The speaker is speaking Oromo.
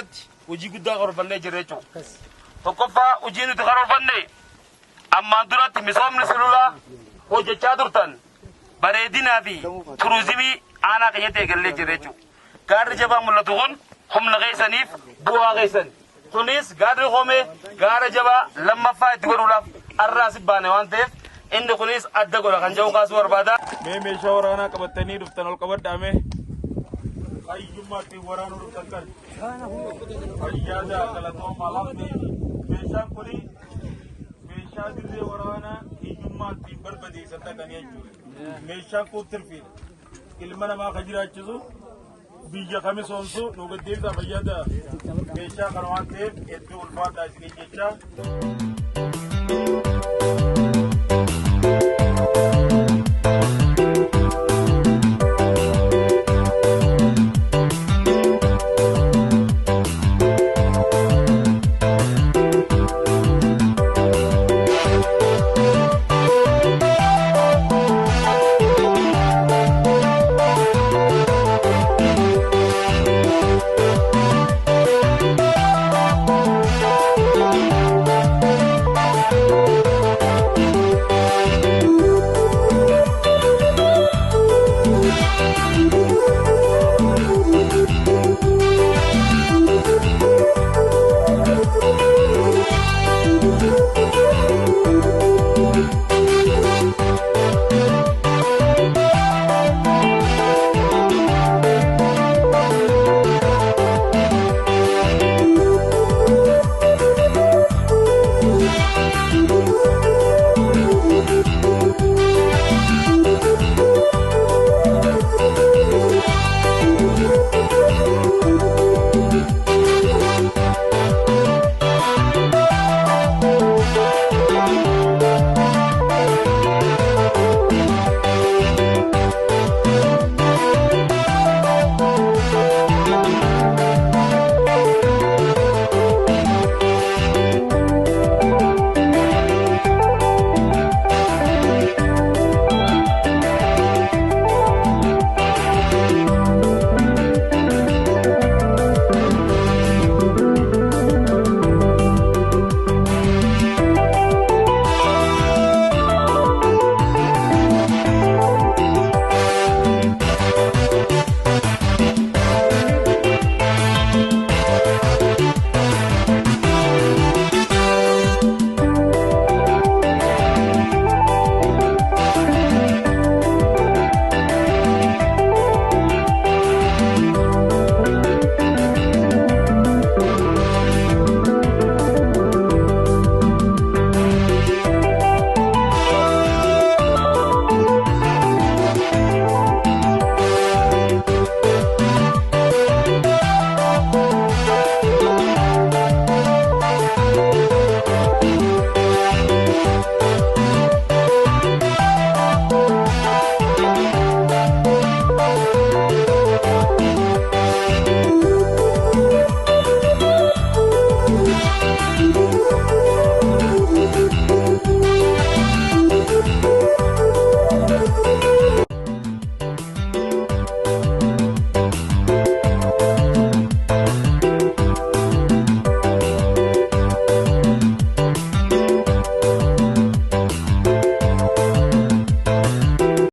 irratti hojii guddaa qaroofannee jirra jechuudha. Tokkoffaa hojii nuti qaroofannee ammaan duratti misoomni sululaa hojjechaa turtan bareedinaa fi turizimii aanaa keenyatti eegallee jirra jechuudha. Gaarri jabaa mul'atu kun humna keessaniif bu'aa keessan. Kunis gaarri hoomee gaara jabaa lammaffaa itti godhuudhaaf arraas baane waan ta'eef inni kunis adda godha kan jedhu kaasuu barbaada. Mee meeshaa waraanaa qabatanii dhuftan ol qabadhaame. Hayyummaatti waraanuu dhuftan kan. Fayyaada galatooma laafni meeshaan kuni meeshaa dirree waraanaa hiyyummaatti barbadeessan dhaqanii jechuudha. Meeshaan kun tirfiidha. Ilma namaa kan jiraachisu biyya kamisoomsu nu gaddeebisa fayyaada meeshaa kana waan ta'eef hedduu ulfaadhaa isin jecha.